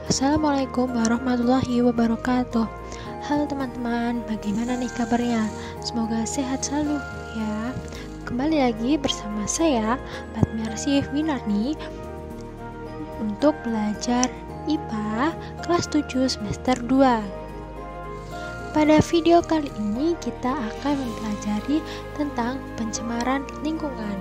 Assalamualaikum warahmatullahi wabarakatuh. Halo teman-teman, bagaimana nih kabarnya? Semoga sehat selalu ya. Kembali lagi bersama saya, Fatmiarsih Winarni, untuk belajar IPA kelas 7 semester 2. Pada video kali ini kita akan mempelajari tentang pencemaran lingkungan.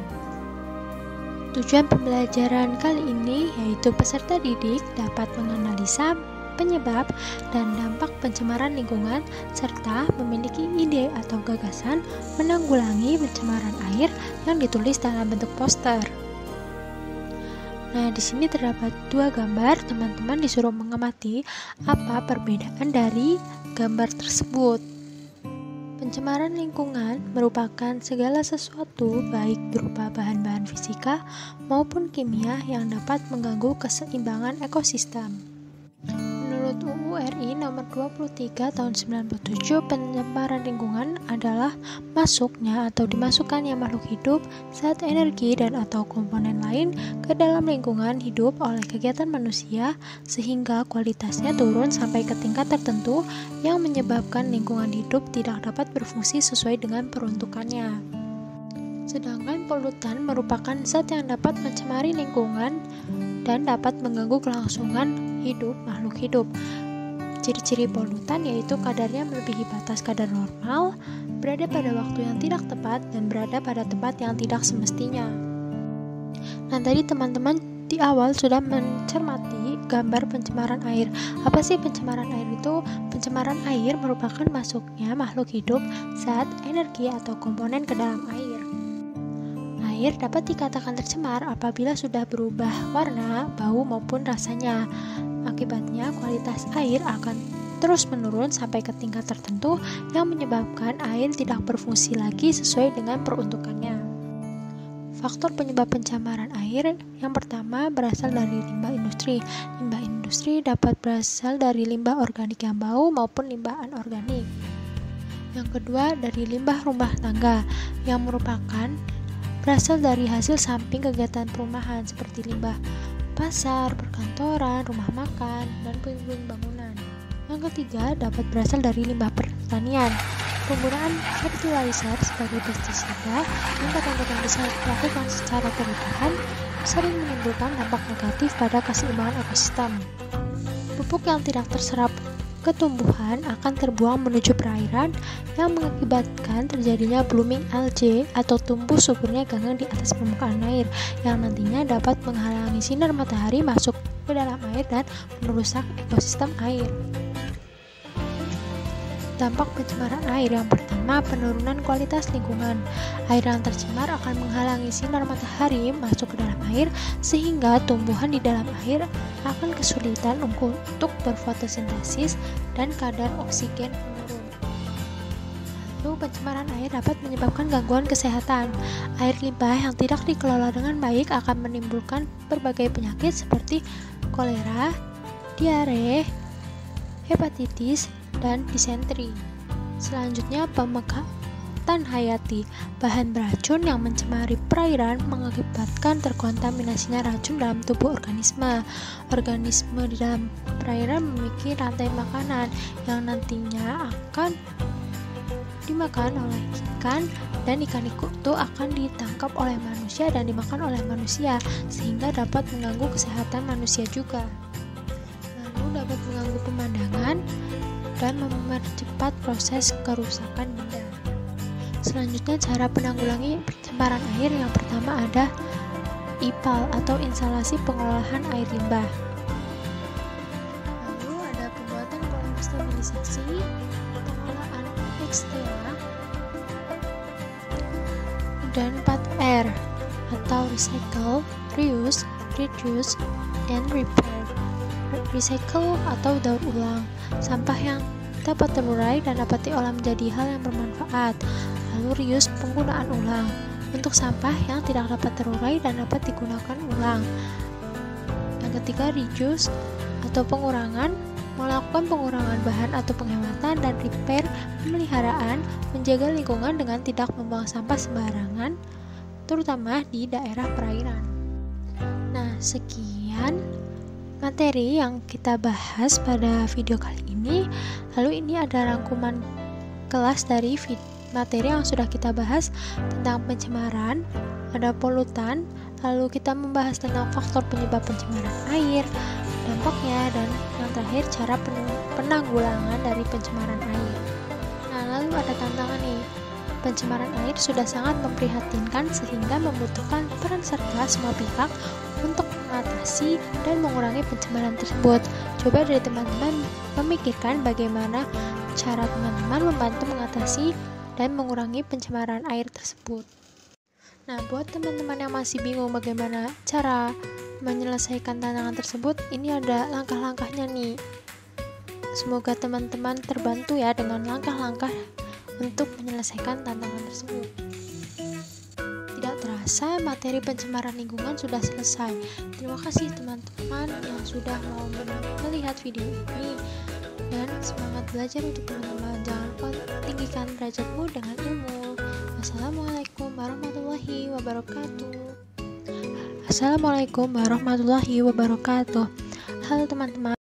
Tujuan pembelajaran kali ini yaitu peserta didik dapat menganalisa penyebab dan dampak pencemaran lingkungan serta memiliki ide atau gagasan menanggulangi pencemaran air yang ditulis dalam bentuk poster. Nah, di sini terdapat dua gambar. Teman-teman disuruh mengamati apa perbedaan dari gambar tersebut. Pencemaran lingkungan merupakan segala sesuatu baik berupa bahan-bahan fisika maupun kimia yang dapat mengganggu keseimbangan ekosistem. Menurut UU RI nomor 23 tahun 97, pencemaran lingkungan adalah masuknya atau dimasukkannya makhluk hidup, zat, energi, dan atau komponen lain ke dalam lingkungan hidup oleh kegiatan manusia sehingga kualitasnya turun sampai ke tingkat tertentu yang menyebabkan lingkungan hidup tidak dapat berfungsi sesuai dengan peruntukannya. Sedangkan polutan merupakan zat yang dapat mencemari lingkungan dan dapat mengganggu kelangsungan hidup makhluk hidup. Ciri-ciri polutan yaitu kadarnya melebihi batas kadar normal, berada pada waktu yang tidak tepat, dan berada pada tempat yang tidak semestinya. Nah, tadi teman-teman di awal sudah mencermati gambar pencemaran air. Apa sih pencemaran air itu? Pencemaran air merupakan masuknya makhluk hidup, zat, energi, atau komponen ke dalam air. Air dapat dikatakan tercemar apabila sudah berubah warna, bau, maupun rasanya. Akibatnya, kualitas air akan terus menurun sampai ke tingkat tertentu yang menyebabkan air tidak berfungsi lagi sesuai dengan peruntukannya. Faktor penyebab pencemaran air yang pertama berasal dari limbah industri. Limbah industri dapat berasal dari limbah organik yang bau maupun limbah anorganik. Yang kedua dari limbah rumah tangga yang merupakan berasal dari hasil samping kegiatan perumahan seperti limbah pasar, perkantoran, rumah makan, dan puing-puing bangunan. Yang ketiga dapat berasal dari limbah pertanian. Penggunaan fertilizer sebagai pestisida yang kadang-kadang bisa dilakukan secara berlebihan sering menimbulkan dampak negatif pada keseimbangan ekosistem. Pupuk yang tidak terserap ke tumbuhan akan terbuang menuju perairan yang mengakibatkan terjadinya blooming algae atau tumbuh suburnya ganggang di atas permukaan air yang nantinya dapat menghalangi sinar matahari masuk ke dalam air dan merusak ekosistem air. Dampak pencemaran air yang pertama, penurunan kualitas lingkungan. Air yang tercemar akan menghalangi sinar matahari masuk ke dalam air sehingga tumbuhan di dalam air akan kesulitan untuk berfotosintesis dan kadar oksigen menurun. Lalu pencemaran air dapat menyebabkan gangguan kesehatan. Air limbah yang tidak dikelola dengan baik akan menimbulkan berbagai penyakit seperti kolera, diare, hepatitis, dan disentri. Selanjutnya, pemekatan hayati. Bahan beracun yang mencemari perairan mengakibatkan terkontaminasinya racun dalam tubuh organisme. Organisme di dalam perairan memiliki rantai makanan yang nantinya akan dimakan oleh ikan, dan ikan itu akan ditangkap oleh manusia dan dimakan oleh manusia sehingga dapat mengganggu kesehatan manusia juga. Lalu dapat mengganggu pemandangan dan mempercepat proses kerusakan benda. Selanjutnya, cara penanggulangi pencemaran air yang pertama ada IPAL atau instalasi pengolahan air limbah. Lalu ada pembuatan pola sterilisasi, pengolahan eksternal, dan 4R atau recycle, reuse, reduce, and repair. Recycle atau daur ulang, sampah yang dapat terurai dan dapat diolah menjadi hal yang bermanfaat. Lalu reuse, penggunaan ulang untuk sampah yang tidak dapat terurai dan dapat digunakan ulang. Yang ketiga, reduce atau pengurangan, melakukan pengurangan bahan atau penghematan, dan repair, pemeliharaan, menjaga lingkungan dengan tidak membuang sampah sembarangan, terutama di daerah perairan. Nah, sekian materi yang kita bahas pada video kali ini. Lalu ini ada rangkuman kelas dari materi yang sudah kita bahas tentang pencemaran, ada polutan, lalu kita membahas tentang faktor penyebab pencemaran air, dampaknya, dan yang terakhir cara penanggulangan dari pencemaran air. Nah, lalu ada tantangan nih. Pencemaran air sudah sangat memprihatinkan sehingga membutuhkan peran serta semua pihak untuk mengatasi dan mengurangi pencemaran tersebut. Coba dari teman-teman memikirkan bagaimana cara teman-teman membantu mengatasi dan mengurangi pencemaran air tersebut. Nah, buat teman-teman yang masih bingung bagaimana cara menyelesaikan tantangan tersebut, ini ada langkah-langkahnya nih. Semoga teman-teman terbantu ya dengan langkah-langkah untuk menyelesaikan tantangan tersebut. Tidak terasa materi pencemaran lingkungan sudah selesai. Terima kasih teman-teman yang sudah mau melihat video ini, dan semangat belajar untuk teman-teman. Jangan lupa tinggikan derajatmu dengan ilmu. Assalamualaikum warahmatullahi wabarakatuh. Assalamualaikum warahmatullahi wabarakatuh. Halo teman-teman.